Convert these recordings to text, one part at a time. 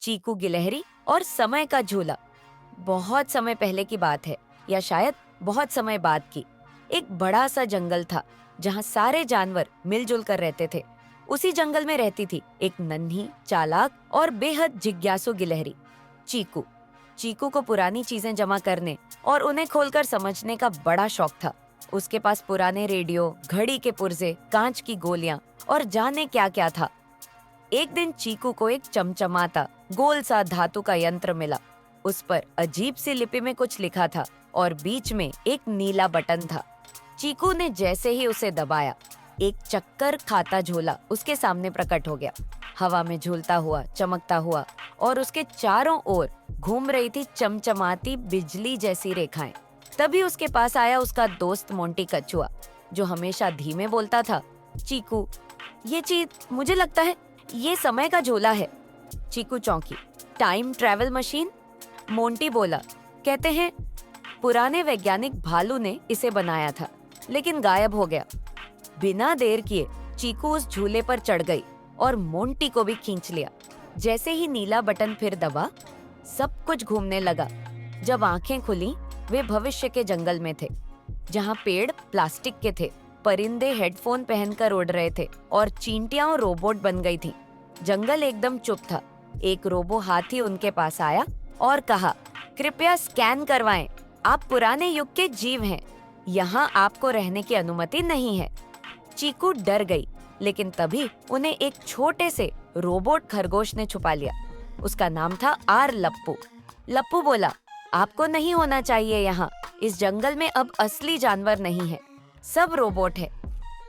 चीकू गिलहरी और समय का झूला। बहुत समय पहले की बात है, या शायद बहुत समय बाद की। एक बड़ा सा जंगल था जहाँ सारे जानवर मिलजुल कर रहते थे। उसी जंगल में रहती थी एक नन्ही, चालाक और बेहद जिज्ञासु गिलहरी, चीकू। चीकू को पुरानी चीजें जमा करने और उन्हें खोलकर समझने का बड़ा शौक था। उसके पास पुराने रेडियो, घड़ी के पुर्जे, कांच की गोलियां और जाने क्या क्या था। एक दिन चीकू को एक चमचमाता गोल सा धातु का यंत्र मिला। उस पर अजीब सी लिपि में कुछ लिखा था और बीच में एक नीला बटन था। चीकू ने जैसे ही उसे दबाया, एक चक्कर खाता झोला उसके सामने प्रकट हो गया, हवा में झूलता हुआ, चमकता हुआ, और उसके चारों ओर घूम रही थी चमचमाती बिजली जैसी रेखाएं। तभी उसके पास आया उसका दोस्त मोंटी कछुआ, जो हमेशा धीमे बोलता था, चीकू, ये चीज मुझे लगता है ये समय का झोला है। चीकू चौंकी। Time travel machine? मोंटी बोला, कहते हैं पुराने वैज्ञानिक भालू ने इसे बनाया था, लेकिन गायब हो गया। बिना देर किए चीकू उस झूले पर चढ़ गई और मोंटी को भी खींच लिया। जैसे ही नीला बटन फिर दबा, सब कुछ घूमने लगा। जब आंखें खुली, वे भविष्य के जंगल में थे, जहाँ पेड़ प्लास्टिक के थे, परिंदे हेडफोन पहनकर उड़ रहे थे और चींटियां रोबोट बन गई थी। जंगल एकदम चुप था। एक रोबो हाथी उनके पास आया और कहा, कृपया स्कैन करवाएं, आप पुराने युग के जीव हैं, यहाँ आपको रहने की अनुमति नहीं है। चीकू डर गई, लेकिन तभी उन्हें एक छोटे से रोबोट खरगोश ने छुपा लिया। उसका नाम था आर लप्पू। लप्पू बोला, आपको नहीं होना चाहिए यहाँ, इस जंगल में अब असली जानवर नहीं है, सब रोबोट है।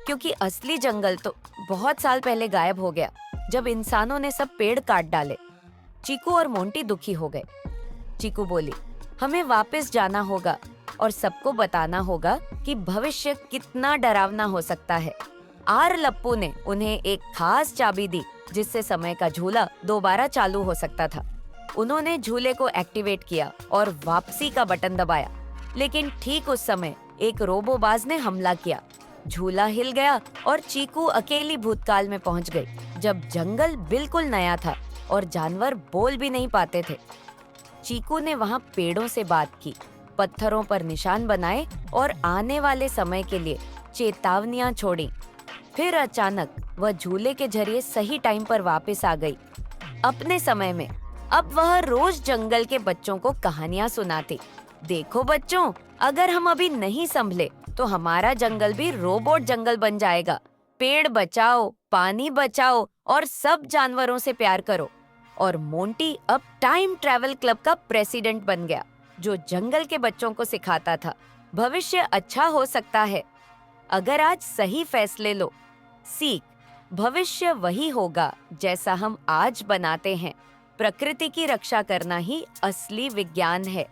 क्योंकि असली जंगल तो बहुत साल पहले गायब हो गया, जब इंसानों ने सब पेड़ काट डाले। चीकू और मोंटी दुखी हो गए। चीकू बोली, हमें वापस जाना होगा और सबको बताना होगा कि भविष्य कितना डरावना हो सकता है। आर लप्पू ने उन्हें एक खास चाबी दी, जिससे समय का झूला दोबारा चालू हो सकता था। उन्होंने झूले को एक्टिवेट किया और वापसी का बटन दबाया, लेकिन ठीक उस समय एक रोबोबाज ने हमला किया। झूला हिल गया और चीकू अकेली भूतकाल में पहुंच गई, जब जंगल बिल्कुल नया था और जानवर बोल भी नहीं पाते थे। चीकू ने वहां पेड़ों से बात की, पत्थरों पर निशान बनाए और आने वाले समय के लिए चेतावनियां छोड़ी। फिर अचानक वह झूले के जरिए सही टाइम पर वापस आ गई, अपने समय में। अब वह रोज जंगल के बच्चों को कहानियां सुनाती। देखो बच्चों, अगर हम अभी नहीं संभले तो हमारा जंगल भी रोबोट जंगल बन जाएगा। पेड़ बचाओ, पानी बचाओ और सब जानवरों से प्यार करो। और मोंटी अब टाइम ट्रैवल क्लब का प्रेसिडेंट बन गया, जो जंगल के बच्चों को सिखाता था, भविष्य अच्छा हो सकता है अगर आज सही फैसले लो। सीख, भविष्य वही होगा जैसा हम आज बनाते हैं। प्रकृति की रक्षा करना ही असली विज्ञान है।